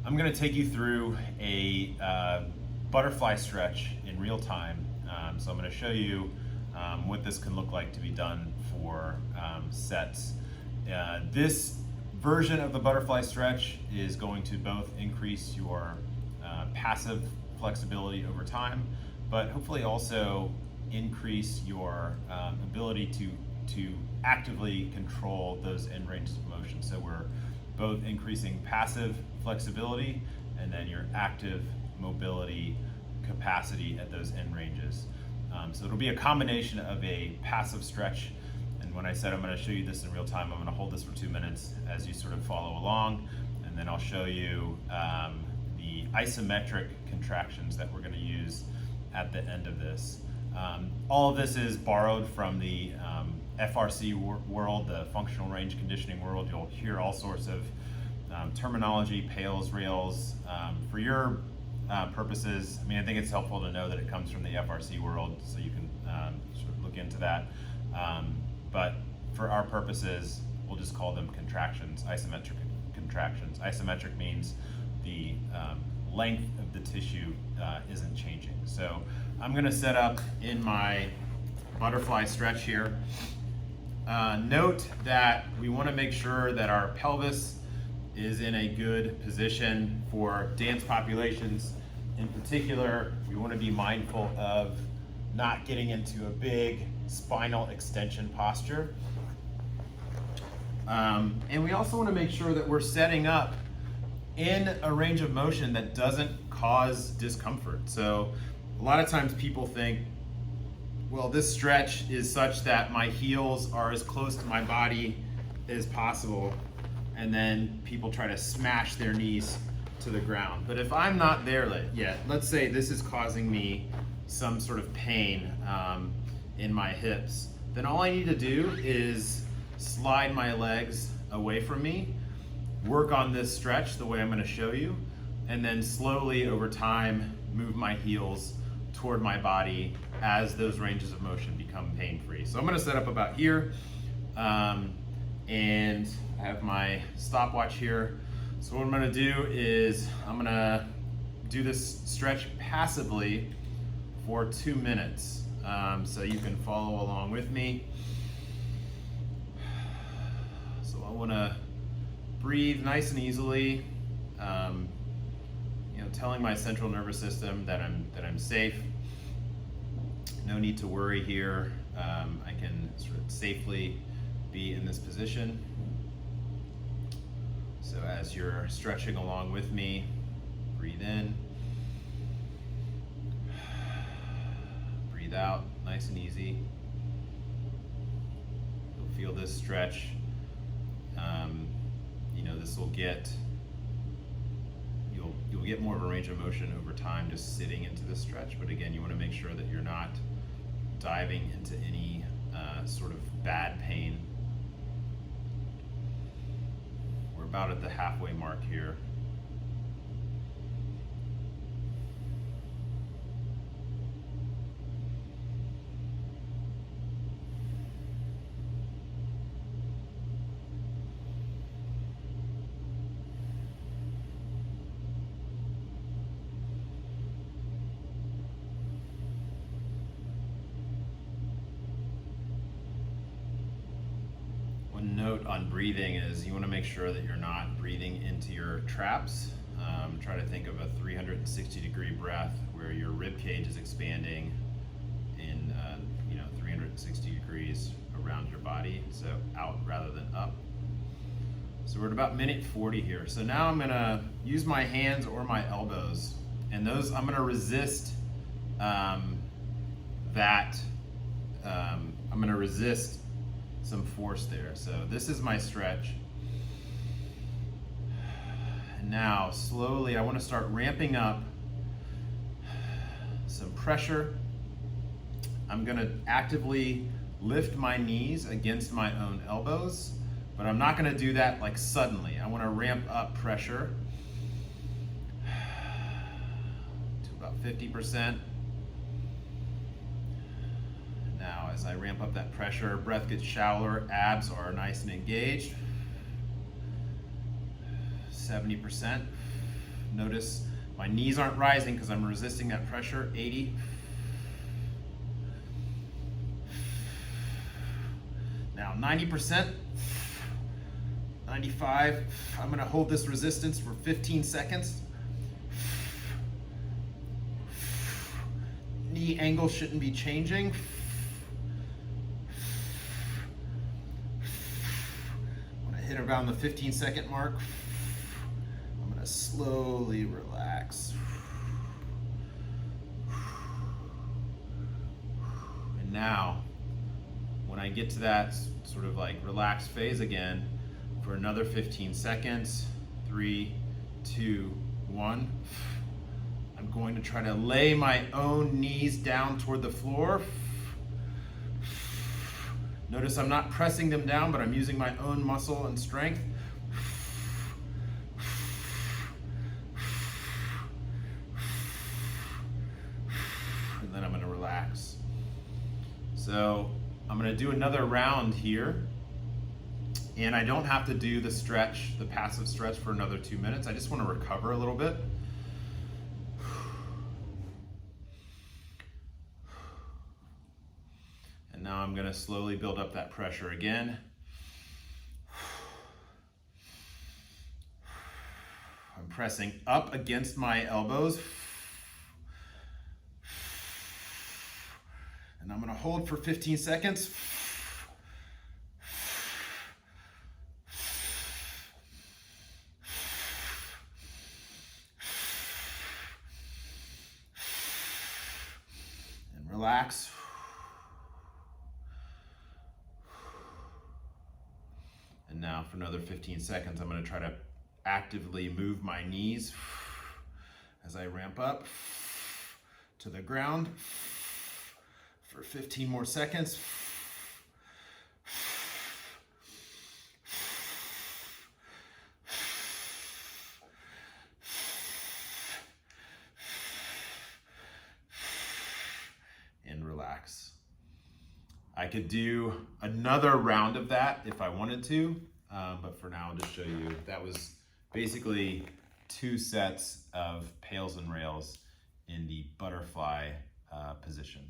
I'm going to take you through a butterfly stretch in real time. So I'm going to show you what this can look like to be done for sets. This version of the butterfly stretch is going to both increase your passive flexibility over time, but hopefully also increase your ability to actively control those end ranges of motion. So we're both increasing passive flexibility and then your active mobility capacity at those end ranges. So it'll be a combination of a passive stretch, and when I said I'm going to show you this in real time, I'm going to hold this for 2 minutes as you sort of follow along, and then I'll show you the isometric contractions that we're going to use at the end of this. All of this is borrowed from the FRC world, the functional range conditioning world. You'll hear all sorts of terminology, PAILs, rails. For your purposes, I mean, I think it's helpful to know that it comes from the FRC world, so you can sort of look into that. But for our purposes, we'll just call them contractions, isometric contractions. Isometric means the length of the tissue isn't changing. So I'm going to set up in my butterfly stretch here. Note that we want to make sure that our pelvis is in a good position for dance populations. In particular, we want to be mindful of not getting into a big spinal extension posture. And we also want to make sure that we're setting up in a range of motion that doesn't cause discomfort. So a lot of times people think, well, this stretch is such that my heels are as close to my body as possible, and then people try to smash their knees to the ground. But if I'm not there yet, let's say this is causing me some sort of pain in my hips, then all I need to do is slide my legs away from me, work on this stretch the way I'm going to show you, and then slowly over time move my heels toward my body as those ranges of motion become pain-free. So I'm going to set up about here, and I have my stopwatch here. So what I'm going to do is I'm going to do this stretch passively for 2 minutes, so you can follow along with me. So I want to breathe nice and easily, telling my central nervous system that I'm safe. No need to worry here. I can sort of safely be in this position. So as you're stretching along with me, breathe in, breathe out, nice and easy. You'll feel this stretch. This will get, you'll get more of a range of motion over time just sitting into this stretch. But again, you want to make sure that you're not diving into any sort of bad pain. We're about at the halfway mark here. One note on breathing is you want to make sure that you're not breathing into your traps. Try to think of a 360-degree breath where your rib cage is expanding in 360 degrees around your body, so out rather than up. So we're at about minute 40 here. So now I'm going to use my hands or my elbows, and those I'm going to resist I'm going to resist some force there. So this is my stretch. And now slowly I want to start ramping up some pressure. I'm going to actively lift my knees against my own elbows, but I'm not going to do that like suddenly. I want to ramp up pressure to about 50%. Now, as I ramp up that pressure, breath gets shallower, abs are nice and engaged. 70%. Notice my knees aren't rising because I'm resisting that pressure. 80. Now 90%, 95. I'm gonna hold this resistance for 15 seconds. Knee angle shouldn't be changing. When I hit around the 15-second mark, I'm gonna slowly relax. And now, when I get to that sort of like relaxed phase again, for another 15 seconds, 3, 2, 1. I'm going to try to lay my own knees down toward the floor. Notice I'm not pressing them down, but I'm using my own muscle and strength. And then I'm going to relax. So I'm going to do another round here. And I don't have to do the stretch, the passive stretch, for another 2 minutes. I just want to recover a little bit. And now I'm going to slowly build up that pressure again. I'm pressing up against my elbows. And I'm going to hold for 15 seconds. And relax. And now for another 15 seconds, I'm going to try to actively move my knees as I ramp up to the ground for 15 more seconds. And relax. I could do another round of that if I wanted to, but for now I'll just show you. That was basically 2 sets of pails and rails in the butterfly position.